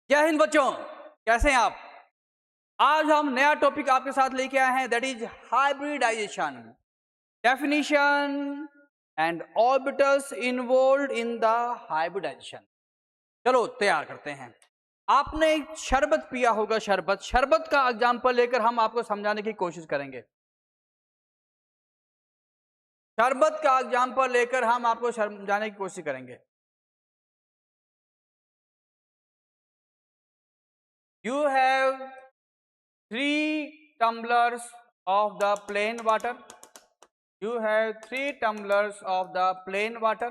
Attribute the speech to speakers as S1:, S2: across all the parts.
S1: जय हिंद बच्चों, कैसे हैं आप। आज हम नया टॉपिक आपके साथ लेके आए हैं, that is hybridisation, definition and orbitals involved in the hybridisation. चलो तैयार करते हैं। आपने शरबत पिया होगा, शरबत का एग्जांपल लेकर हम आपको समझाने की कोशिश करेंगे। शरबत का एग्जांपल लेकर हम आपको समझाने की कोशिश करेंगे। You have 3 tumblers of the plain water. You have 3 tumblers of the plain water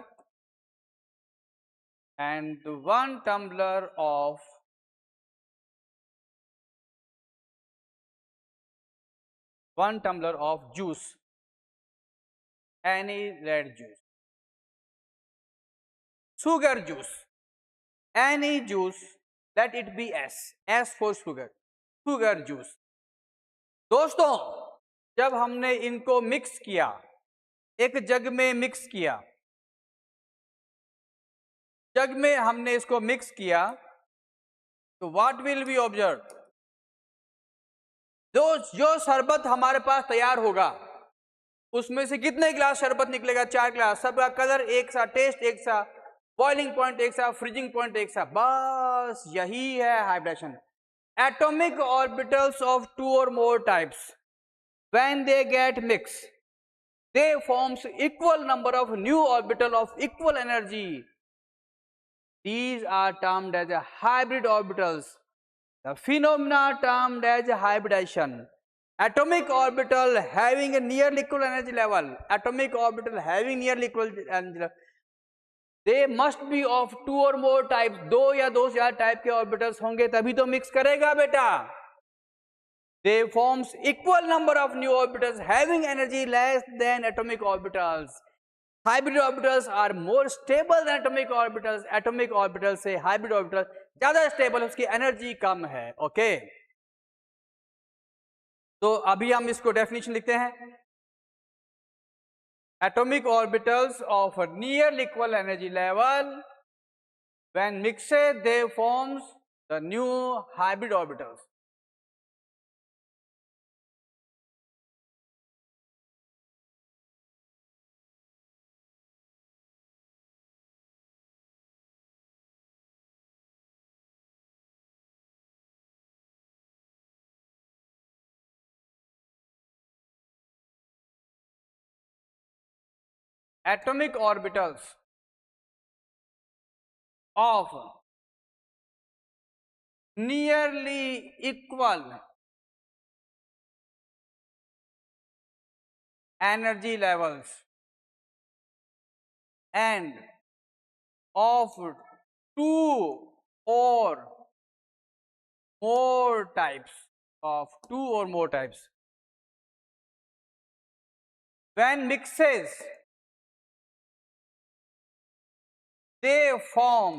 S1: and 1 tumbler of juice, any red juice, sugar juice, any juice, let it be S for sugar juice. दोस्तों, जब हमने इनको mix किया, एक जग में mix किया, जग में हमने इसको मिक्स किया, तो व्हाट विल बी ऑब्जर्व, जो शरबत हमारे पास तैयार होगा उसमें से कितने गिलास शरबत निकलेगा? 4 गिलास। सबका कलर एक सा, टेस्ट एक सा, बॉइलिंग पॉइंट एक सा, फ्रीजिंग पॉइंट एक सा। बस यही है hybridisation. Atomic orbitals of 2 or more types, when they get mixed, they forms equal number of new orbital of equal energy. These are termed as hybrid orbitals. The phenomena termed as hybridization. Atomic orbital having a nearly equal energy level. Atomic orbital having nearly equal energy level. They must be of 2 or more types. 2 या 2 से ज्यादा type के orbitals होंगे तभी तो mix करेगा बेटा। They forms equal number of new orbitals having energy less than atomic orbitals. Hybrid orbitals are more stable than atomic orbitals. Atomic orbitals से hybrid orbitals ज्यादा स्टेबल, उसकी एनर्जी कम है। ओके, तो अभी हम इसको डेफिनेशन लिखते हैं। Atomic orbitals of a nearly equal energy level, when mixed, they forms the new hybrid orbitals. Atomic orbitals of nearly equal energy levels and of 2 or more types, when mixes, they form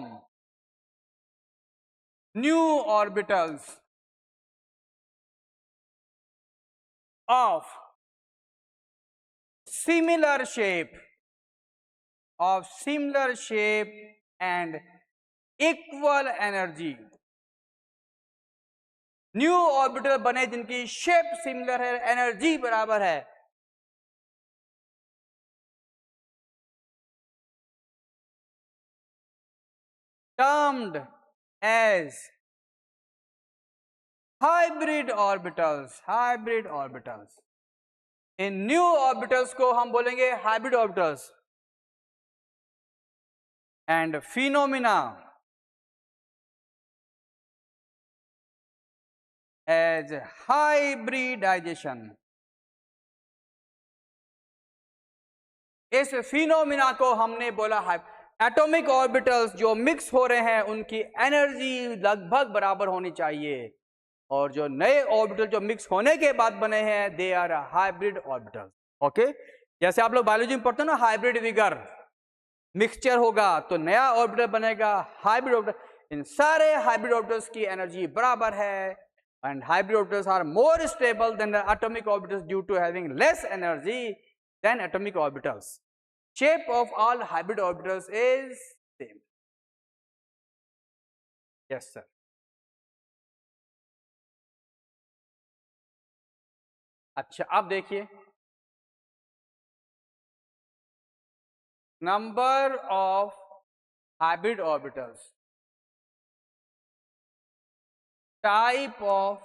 S1: new orbitals of similar shape and equal energy. New orbital बने जिनकी shape similar है, energy बराबर है। Termed as hybrid orbitals. इन new orbitals को हम बोलेंगे hybrid orbitals. And phenomena as hybridization. इस फिनोमिना को हमने बोला एटॉमिक ऑर्बिटल्स जो मिक्स हो रहे हैं उनकी एनर्जी लगभग बराबर होनी चाहिए, और जो नए ऑर्बिटल जो मिक्स होने के बाद बने हैं they are hybrid orbitals. Okay, जैसे आप लोग बायोलॉजी में पढ़ते हो ना, हाइब्रिड विगर, मिक्सचर होगा तो नया ऑर्बिटल बनेगा हाइब्रिड ऑर्बिटल। इन सारे हाइब्रिड ऑर्बिटल्स की एनर्जी बराबर है, and hybrid orbitals are more stable than the atomic orbitals due to having less energy than atomic orbitals. Shape of all hybrid orbitals is same. Yes, sir. अच्छा अब देखिए, number of hybrid orbitals, type of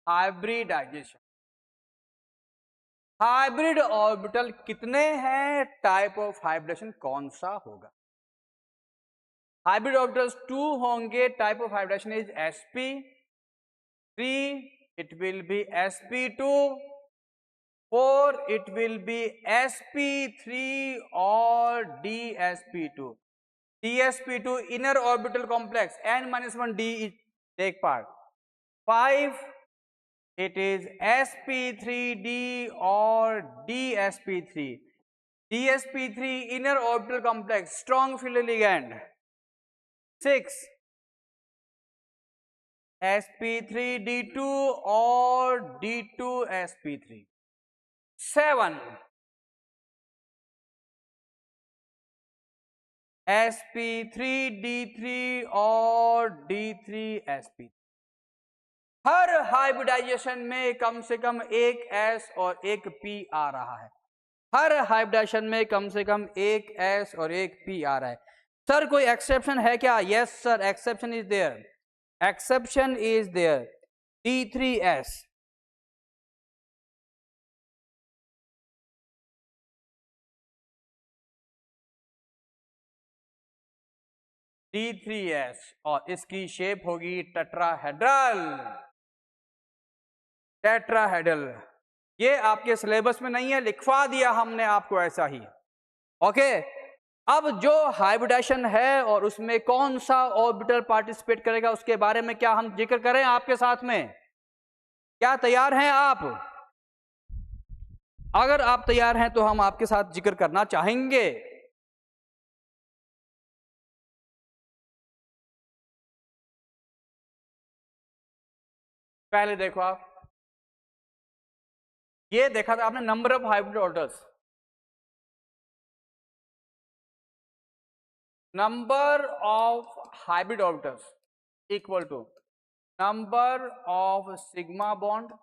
S1: hybridisation. Hybrid orbital कितने हैं, type of hybridisation कौन सा होगा। Hybrid orbitals 2 होंगे, type of hybridisation is sp3, it will be sp2, 4 it will be sp3 or dsp2. dsp2 inner orbital complex n-1 d is take part. 5 it is sp3d or dsp3. dsp3 inner orbital complex strong field ligand. 6 sp3d2 or d2sp3. 7 sp3d3 और d3sp3। हर hybridisation में कम से कम एक s और एक p आ रहा है। हर hybridisation में कम से कम एक s और एक p आ रहा है। सर कोई एक्सेप्शन है क्या? Yes sir, exception is there, exception is there, d3s। d3s और इसकी शेप होगी टेट्राहेड्रल। टेट्राहेड्रल ये आपके सिलेबस में नहीं है, लिखवा दिया हमने आपको ऐसा ही। ओके, अब जो हाइब्रिडाइजेशन है और उसमें कौन सा ऑर्बिटल पार्टिसिपेट करेगा उसके बारे में क्या हम जिक्र करें आपके साथ में? क्या तैयार हैं आप? अगर आप तैयार हैं तो हम आपके साथ जिक्र करना चाहेंगे। पहले देखो आप, ये देखा था आपने number of hybrid orbitals, number of hybrid orbitals equal to number of sigma bond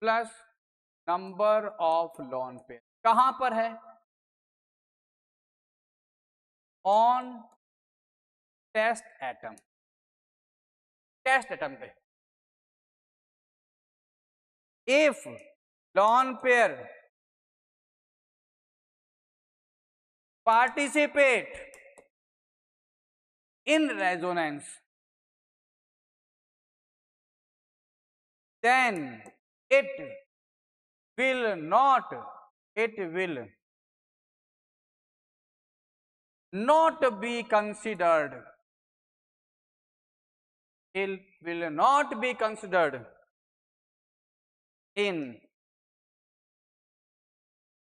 S1: plus number of lone pair. कहां पर है? On test atom, test atom पे। If lone pair participate in resonance, then it will not be considered, it will not be considered in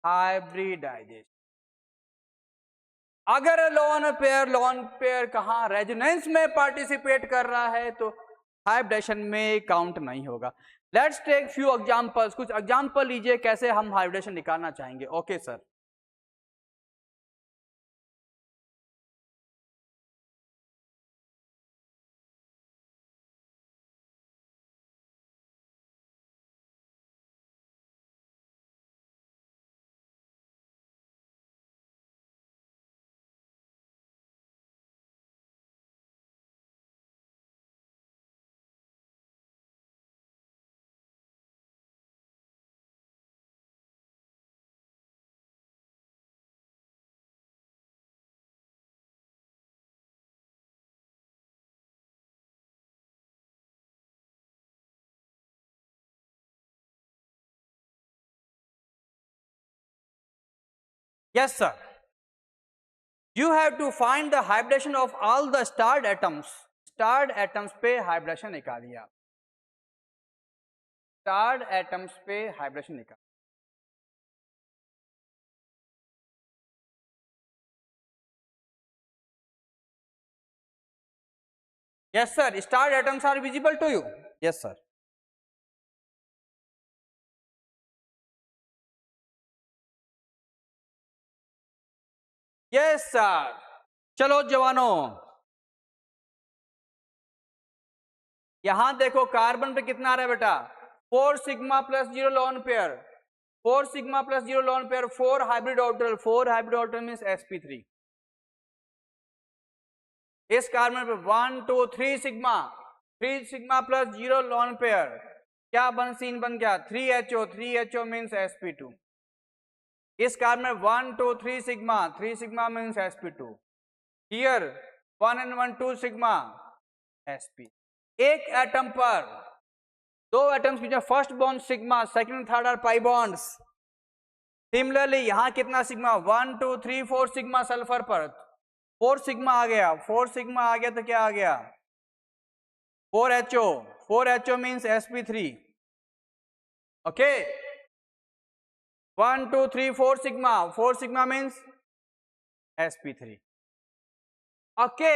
S1: hybridization। अगर loan pair कहां resonance में participate कर रहा है तो हाइब्रिडेशन में काउंट नहीं होगा। लेट्स टेक फ्यू एग्जांपल्स, कुछ एग्जांपल लीजिए कैसे हम हाइब्रिडेशन निकालना चाहेंगे। Okay sir, yes sir, you have to find the hybridization of all the starred atoms। starred atoms पे हाइब्रिडेशन निकालिए आप, starred atoms पे हाइब्रिडेशन निकाल। yes sir, starred atoms are visible to you? yes sir, yes sir। चलो जवानों, यहां देखो carbon पे कितना आ रहा है बेटा, 4 sigma plus 0 lone pair, 4 sigma plus 0 lone pair, 4 hybrid orbital, 4 hybrid orbital means sp3. इस कार्बन पे 1 2 3 sigma, 3 sigma plus 0 lone pair, क्या बन सीन बन गया 3HO, 3HO मीन्स sp2. इस कार्बन में 1 2 3 sigma, 3 sigma means sp2. Here 1 and 1 2 sigma sp. एक atom पर दो एटम्स की first bond sigma, second third are pi bonds. Similarly यहां कितना सिग्मा 1 2 3 4 सिग्मा सल्फर पर 4 सिग्मा आ गया, 4 सिग्मा आ गया तो क्या आ गया 4HO, 4HO means sp3. Okay 1 2 3 4 sigma, 4 sigma means sp3. Okay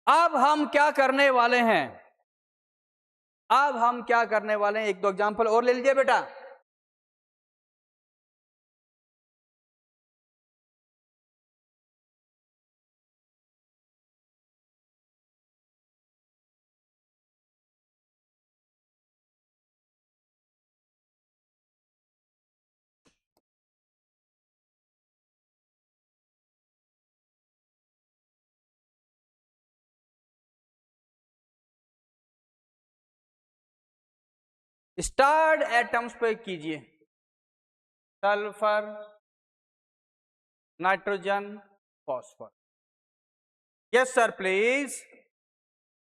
S1: अब हम क्या करने वाले हैं, अब हम क्या करने वाले हैं, एक दो एग्जांपल और ले लीजिए बेटा. स्टार्ड एटम्स पे कीजिए, sulphur, nitrogen, phosphorus. Yes sir please.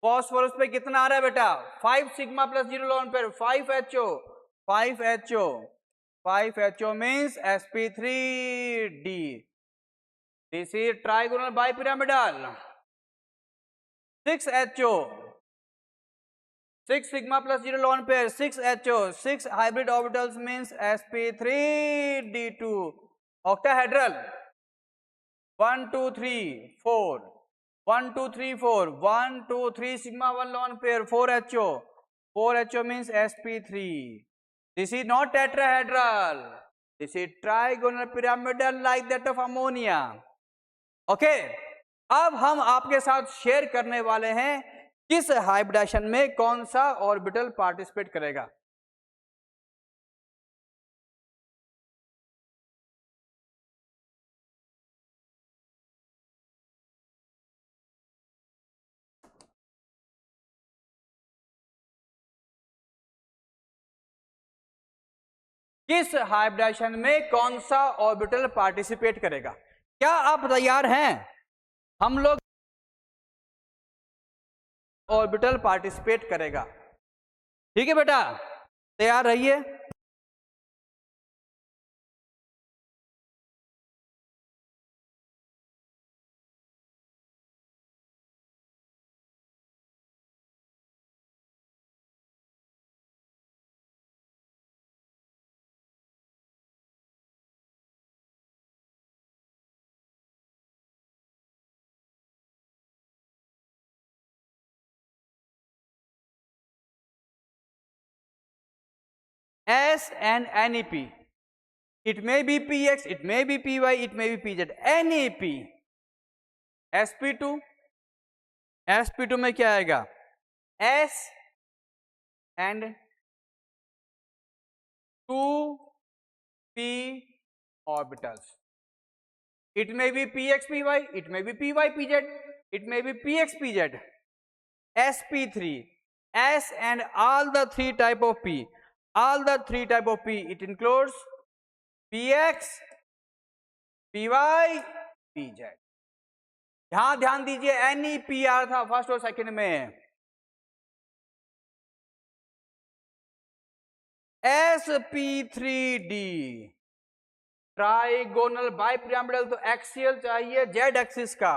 S1: Phosphorus पे कितना आ रहा है बेटा 5 sigma plus 0 lone pair, 5HO, 5HO, 5HO means sp3d. This is trigonal bipyramidal. 6HO, 6 sigma plus 0 lone pair, 6HO, 6 hybrid orbitals means sp3d2. Octahedral 1 2 3 4, 1 2 3 4, 1 2 3 sigma 1 lone pair, 4HO, 4HO means sp3. This is not tetrahedral, this is trigonal pyramidal like that of ammonia. Okay, अब हम आपके साथ share करने वाले हैं किस hybridisation में कौन सा ऑर्बिटल पार्टिसिपेट करेगा. किस हाइब्रिडेशन में कौन सा ऑर्बिटल पार्टिसिपेट करेगा. क्या आप तैयार हैं? हम लोग ऑर्बिटल पार्टिसिपेट करेगा. ठीक है बेटा, तैयार रहिए. S and NEP, it may be PX, it may be PY, it may be PZ. NEP sp2, sp2 में क्या आएगा S and 2p orbitals. It may be PX PY, it may be PY PZ, it may be PX PZ. sp3, S and all the three type of P, all the three type of P, it includes PX, PY, PZ. यहां ध्यान दीजिए NEP आ था first और second में. sp3d trigonal bipyramidal, तो axial चाहिए Z axis का.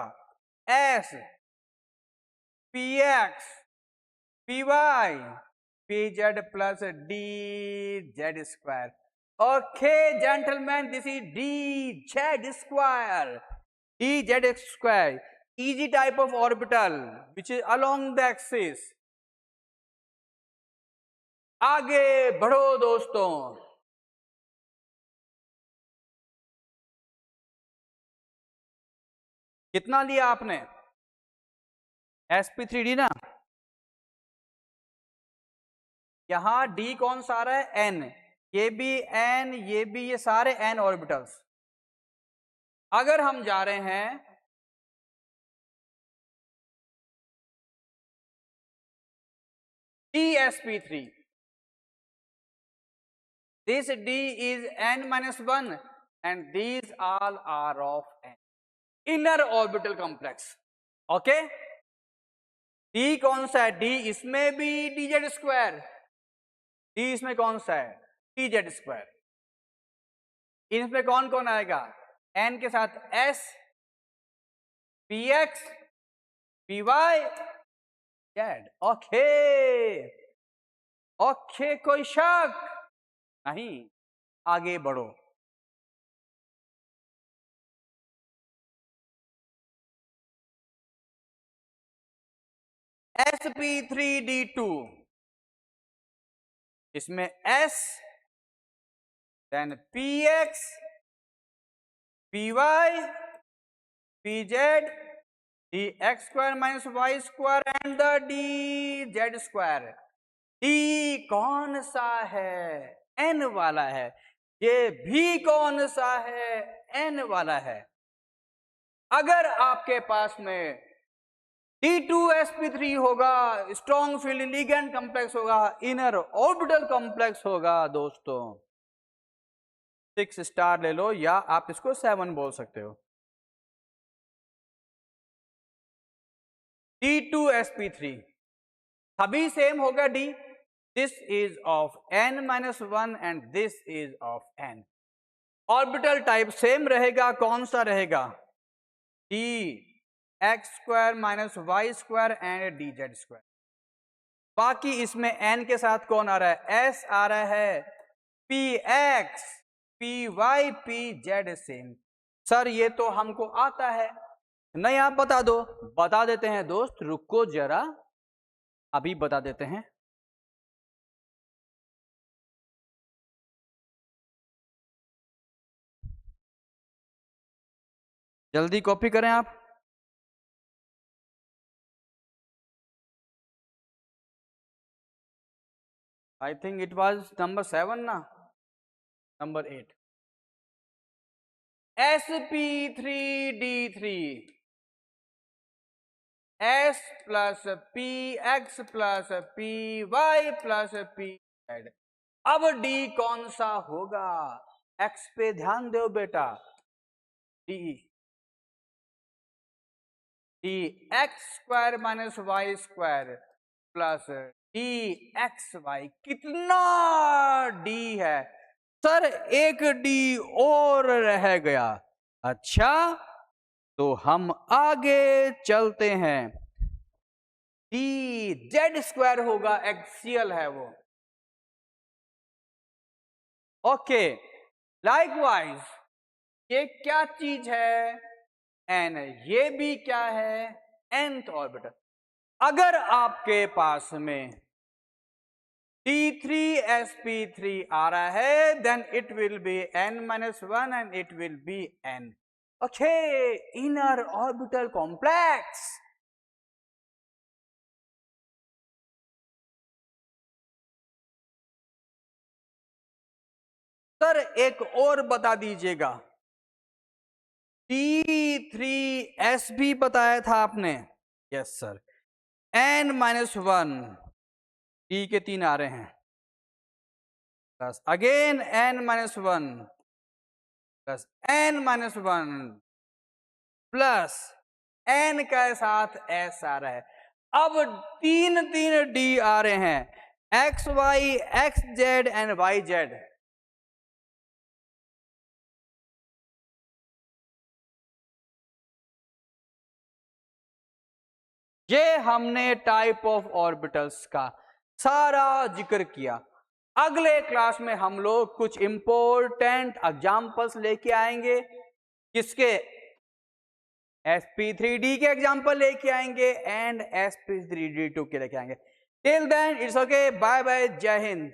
S1: S PX PY PZ plus DZ square. Okay gentlemen, this is DZ square. DZ square, easy type of orbital which is along the axis. आगे बढ़ो दोस्तों. कितना लिया आपने sp3d ना. यहां डी कौन सा आ रहा है, एन, ये भी एन, ये भी, ये सारे एन ऑर्बिटल्स। अगर हम जा रहे हैं dsp3, this d is n-1 and these all are of n, inner orbital complex, okay. d कौन सा है, d इसमें भी dz स्क्वायर, d इसमें कौन सा है, dz स्क्वायर। इसमें कौन कौन आएगा, n के साथ s, px, py, z, okay okay, कोई शक नहीं, आगे बढ़ो। sp3d2, इसमें s, then px, py, pz, dx square minus y square and the dz square। d कौन सा है, n वाला है, ये भी कौन सा है, n वाला है। अगर आपके पास में D2sp3 होगा, स्ट्रॉन्ग फील्ड लिगेंड कॉम्प्लेक्स होगा, इनर ऑर्बिटल कॉम्प्लेक्स होगा दोस्तों, 6 स्टार ले लो या आप इसको 7 बोल सकते हो। D2sp3 सभी सेम होगा, D, this is of n-1 and this is of n। Orbital type same रहेगा, कौन सा रहेगा, dx square minus Y square and dz square. बाकी इसमें n के साथ कौन आ रहा है, s आ रहा है, px, py, pz same. Sir ये तो हमको आता है, नहीं आप बता दो, बता देते हैं दोस्त, रुको जरा, अभी बता देते हैं। जल्दी कॉपी करें आप। I think it was number 7 ना, number 8। sp3d3, s plus px plus py plus pz। अब d कौन सा होगा, x पे ध्यान दो बेटा, d dx square minus Y square plus dxy। कितना d है सर, एक d और रह गया। अच्छा तो हम आगे चलते हैं, dz स्क्वायर होगा, एक्सियल है वो, ओके। लाइकवाइज ये क्या चीज है, n, ये भी क्या है, nth ऑर्बिटल। अगर आपके पास में D3sp3 आ रहा है, then it will be n-1 and it will be n, okay, inner orbital complex. Sir एक और बता दीजिएगा, D3s भी बताया था आपने, यस सर, n-1, D के 3 आ रहे हैं, plus again n-1 plus n-1 plus n के साथ s आ रहा है। अब 3 D आ रहे हैं, xy, xz एंड yz। ये हमने टाइप ऑफ ऑर्बिटल्स का सारा जिक्र किया। अगले क्लास में हम लोग कुछ इंपॉर्टेंट एग्जांपल्स लेके आएंगे, किसके, sp3d के एग्जांपल लेके आएंगे एंड sp3d2 के लेके आएंगे। Till then it's okay, bye bye, जय हिंद।